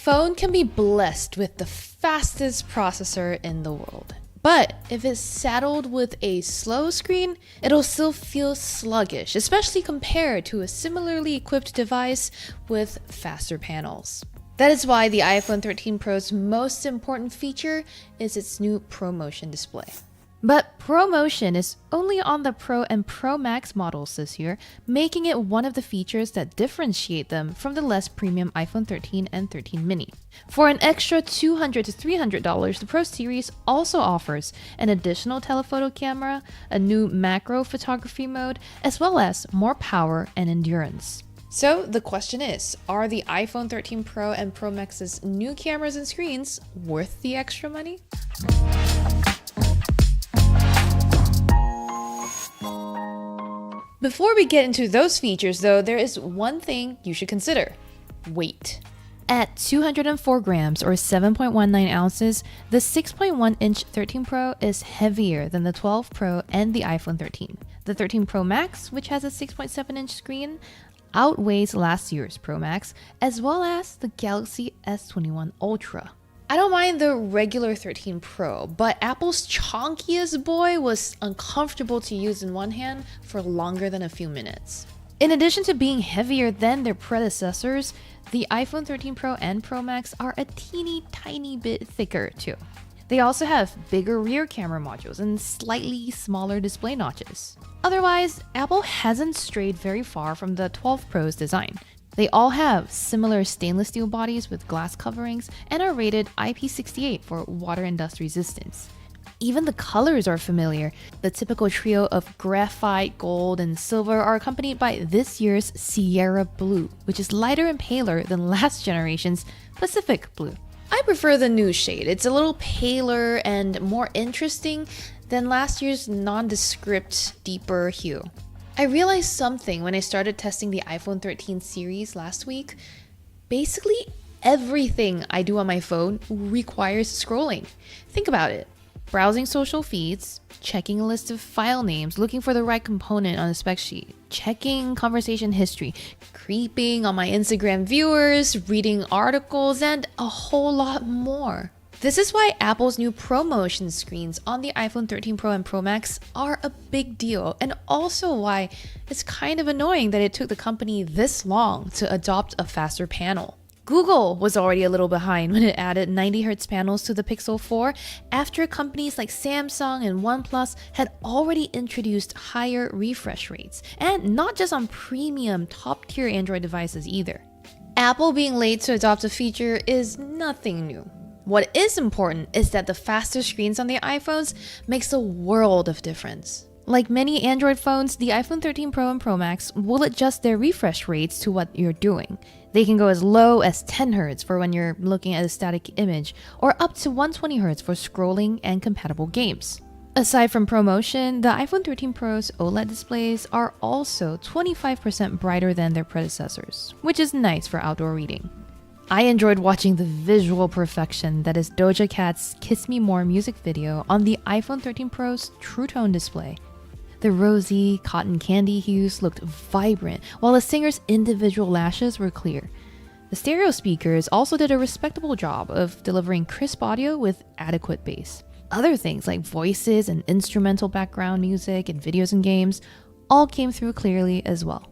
phone can be blessed with the fastest processor in the world. But if it's saddled with a slow screen, it'll still feel sluggish, especially compared to a similarly equipped device with faster panels. That is why the iPhone 13 Pro's most important feature is its new ProMotion display. But ProMotion is only on the Pro and Pro Max models this year, making it one of the features that differentiate them from the less premium iPhone 13 and 13 mini. For an extra $200 to $300, the Pro series also offers an additional telephoto camera, a new macro photography mode, as well as more power and endurance. So the question is, are the iPhone 13 Pro and Pro Max's new cameras and screens worth the extra money? Before we get into those features though, there is one thing you should consider: weight. At 204 grams or 7.19 ounces, the 6.1-inch 13 Pro is heavier than the 12 Pro and the iPhone 13. The 13 Pro Max, which has a 6.7-inch screen, outweighs last year's Pro Max, as well as the Galaxy S21 Ultra. I don't mind the regular 13 Pro, but Apple's chonkiest boy was uncomfortable to use in one hand for longer than a few minutes. In addition to being heavier than their predecessors, the iPhone 13 Pro and Pro Max are a teeny tiny bit thicker too. They also have bigger rear camera modules and slightly smaller display notches. Otherwise, Apple hasn't strayed very far from the 12 Pro's design. They all have similar stainless steel bodies with glass coverings and are rated IP68 for water and dust resistance. Even the colors are familiar. The typical trio of graphite, gold, and silver are accompanied by this year's Sierra Blue, which is lighter and paler than last generation's Pacific Blue. I prefer the new shade. It's a little paler and more interesting than last year's nondescript, deeper hue. I realized something when I started testing the iPhone 13 series last week. Basically, everything I do on my phone requires scrolling. Think about it. Browsing social feeds, checking a list of file names, looking for the right component on a spec sheet, checking conversation history, creeping on my Instagram viewers, reading articles, and a whole lot more. This is why Apple's new ProMotion screens on the iPhone 13 Pro and Pro Max are a big deal, and also why it's kind of annoying that it took the company this long to adopt a faster panel. Google was already a little behind when it added 90Hz panels to the Pixel 4 after companies like Samsung and OnePlus had already introduced higher refresh rates, and not just on premium top-tier Android devices either. Apple being late to adopt a feature is nothing new. What is important is that the faster screens on the iPhones makes a world of difference. Like many Android phones, the iPhone 13 Pro and Pro Max will adjust their refresh rates to what you're doing. They can go as low as 10 Hz for when you're looking at a static image, or up to 120 Hz for scrolling and compatible games. Aside from ProMotion, the iPhone 13 Pro's OLED displays are also 25% brighter than their predecessors, which is nice for outdoor reading. I enjoyed watching the visual perfection that is Doja Cat's Kiss Me More music video on the iPhone 13 Pro's True Tone display. The rosy, cotton candy hues looked vibrant, while the singer's individual lashes were clear. The stereo speakers also did a respectable job of delivering crisp audio with adequate bass. Other things like voices and instrumental background music and videos and games all came through clearly as well.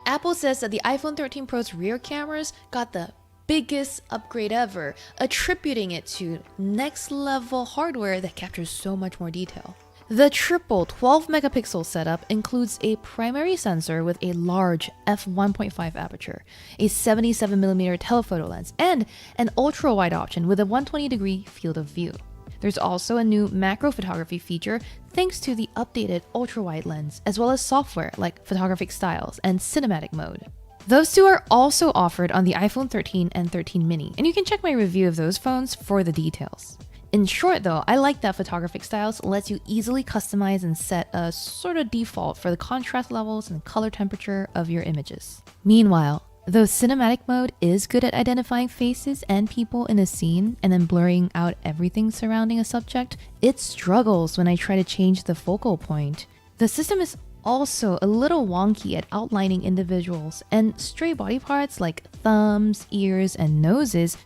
Apple says that the iPhone 13 Pro's rear cameras got the biggest upgrade ever, attributing it to next-level hardware that captures so much more detail. The triple 12-megapixel setup includes a primary sensor with a large f1.5 aperture, a 77mm telephoto lens, and an ultra-wide option with a 120-degree field of view. There's also a new macro photography feature thanks to the updated ultra-wide lens, as well as software like photographic styles and cinematic mode. Those two are also offered on the iPhone 13 and 13 mini, and you can check my review of those phones for the details. In short though, I like that photographic styles lets you easily customize and set a sort of default for the contrast levels and color temperature of your images. Meanwhile, though cinematic mode is good at identifying faces and people in a scene and then blurring out everything surrounding a subject, it struggles when I try to change the focal point. The system is also a little wonky at outlining individuals, and stray body parts like thumbs, ears, and noses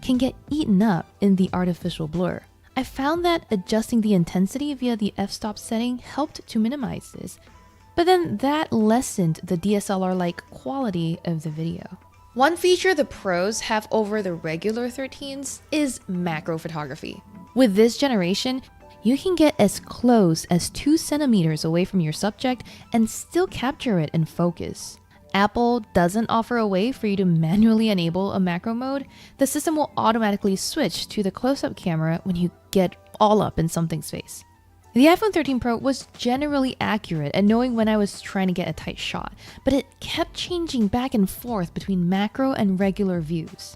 can get eaten up in the artificial blur. I found that adjusting the intensity via the f-stop setting helped to minimize this, but then that lessened the DSLR-like quality of the video. One feature the pros have over the regular 13s is macro photography. With this generation, you can get as close as 2 centimeters away from your subject and still capture it in focus. Apple doesn't offer a way for you to manually enable a macro mode. The system will automatically switch to the close-up camera when you get all up in something's face. The iPhone 13 Pro was generally accurate at knowing when I was trying to get a tight shot, but it kept changing back and forth between macro and regular views.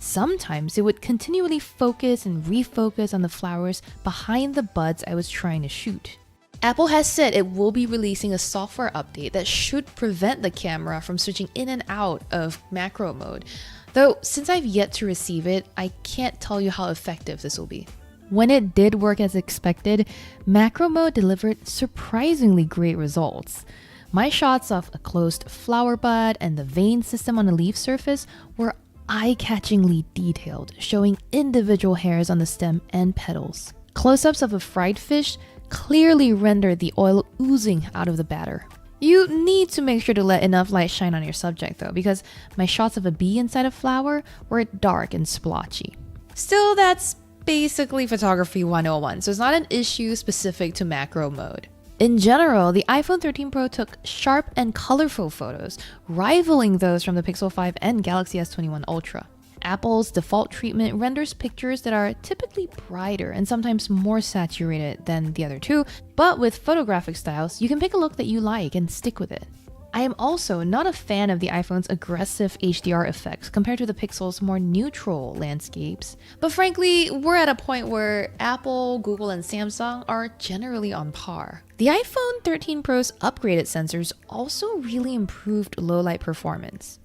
Sometimes it would continually focus and refocus on the flowers behind the buds I was trying to shoot. Apple has said it will be releasing a software update that should prevent the camera from switching in and out of macro mode, though since I've yet to receive it, I can't tell you how effective this will be. When it did work as expected, macro mode delivered surprisingly great results. My shots of a closed flower bud and the vein system on a leaf surface were eye-catchingly detailed, showing individual hairs on the stem and petals. Close-ups of a fried fish clearly rendered the oil oozing out of the batter. You need to make sure to let enough light shine on your subject though, because my shots of a bee inside a flower were dark and splotchy. Still, that's basically photography 101, so it's not an issue specific to macro mode. In general, the iPhone 13 Pro took sharp and colorful photos, rivaling those from the Pixel 5 and Galaxy S21 Ultra. Apple's default treatment renders pictures that are typically brighter and sometimes more saturated than the other two, but with photographic styles, you can pick a look that you like and stick with it. I am also not a fan of the iPhone's aggressive HDR effects compared to the Pixel's more neutral landscapes. But frankly, we're at a point where Apple, Google, and Samsung are generally on par. The iPhone 13 Pro's upgraded sensors also really improved low-light performance.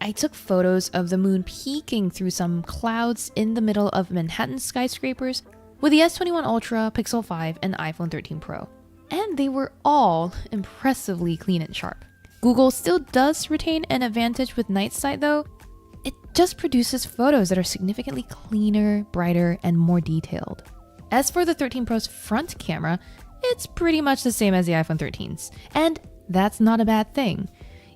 I took photos of the moon peeking through some clouds in the middle of Manhattan skyscrapers with the S21 Ultra, Pixel 5, and iPhone 13 Pro. And they were all impressively clean and sharp. Google still does retain an advantage with night sight though. It just produces photos that are significantly cleaner, brighter, and more detailed. As for the 13 Pro's front camera, it's pretty much the same as the iPhone 13's, and that's not a bad thing.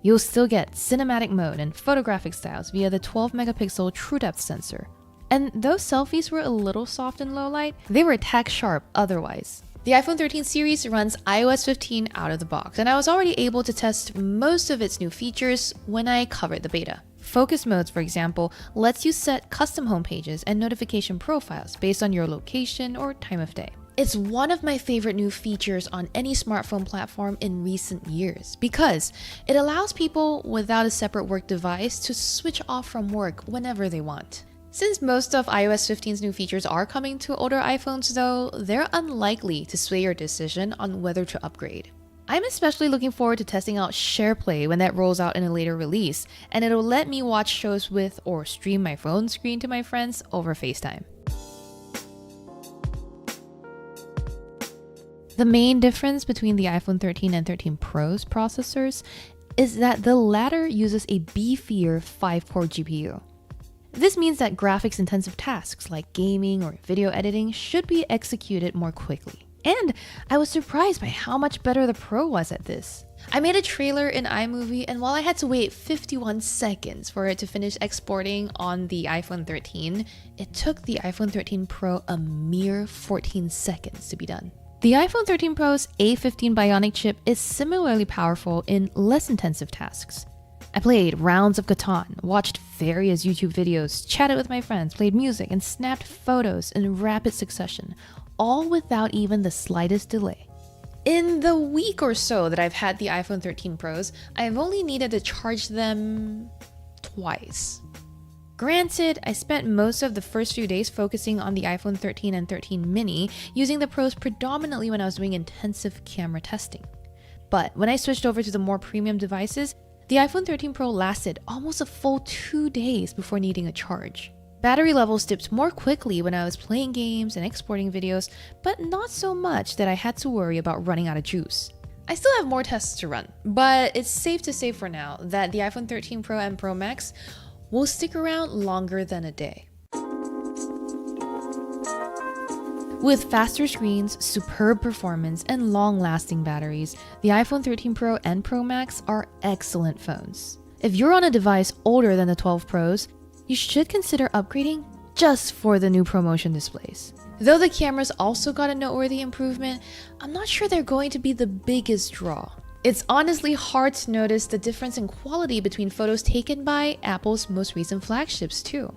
You'll still get cinematic mode and photographic styles via the 12 megapixel true depth sensor. And those selfies were a little soft in low light, they were tack sharp otherwise. The iPhone 13 series runs iOS 15 out of the box, and I was already able to test most of its new features when I covered the beta. Focus modes, for example, lets you set custom home pages and notification profiles based on your location or time of day. It's one of my favorite new features on any smartphone platform in recent years because it allows people without a separate work device to switch off from work whenever they want. Since most of iOS 15's new features are coming to older iPhones though, they're unlikely to sway your decision on whether to upgrade. I'm especially looking forward to testing out SharePlay when that rolls out in a later release, and it'll let me watch shows with or stream my phone screen to my friends over FaceTime. The main difference between the iPhone 13 and 13 Pro's processors is that the latter uses a beefier 5-core GPU. This means that graphics-intensive tasks like gaming or video editing should be executed more quickly. And I was surprised by how much better the Pro was at this. I made a trailer in iMovie, and while I had to wait 51 seconds for it to finish exporting on the iPhone 13, it took the iPhone 13 Pro a mere 14 seconds to be done. The iPhone 13 Pro's A15 Bionic chip is similarly powerful in less intensive tasks. I played rounds of Catan, watched various YouTube videos, chatted with my friends, played music, and snapped photos in rapid succession, all without even the slightest delay. In the week or so that I've had the iPhone 13 Pros, I've only needed to charge them twice. Granted, I spent most of the first few days focusing on the iPhone 13 and 13 mini, using the Pros predominantly when I was doing intensive camera testing. But when I switched over to the more premium devices, the iPhone 13 Pro lasted almost a full 2 days before needing a charge. Battery levels dipped more quickly when I was playing games and exporting videos, but not so much that I had to worry about running out of juice. I still have more tests to run, but it's safe to say for now that the iPhone 13 Pro and Pro Max will stick around longer than a day. With faster screens, superb performance, and long-lasting batteries, the iPhone 13 Pro and Pro Max are excellent phones. If you're on a device older than the 12 Pros, you should consider upgrading just for the new ProMotion displays. Though the cameras also got a noteworthy improvement, I'm not sure they're going to be the biggest draw. It's honestly hard to notice the difference in quality between photos taken by Apple's most recent flagships too.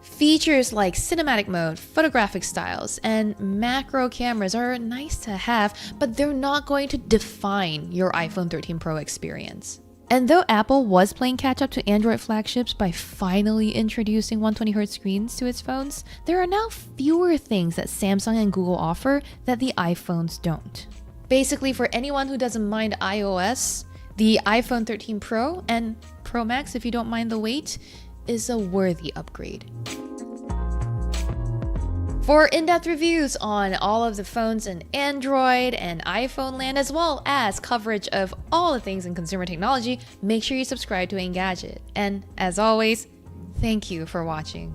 Features like cinematic mode, photographic styles, and macro cameras are nice to have, but they're not going to define your iPhone 13 Pro experience. And though Apple was playing catch-up to Android flagships by finally introducing 120Hz screens to its phones, there are now fewer things that Samsung and Google offer that the iPhones don't. Basically, for anyone who doesn't mind iOS, the iPhone 13 Pro and Pro Max, if you don't mind the wait, is a worthy upgrade. For in-depth reviews on all of the phones in Android and iPhone land, as well as coverage of all the things in consumer technology, make sure you subscribe to Engadget. And as always, thank you for watching.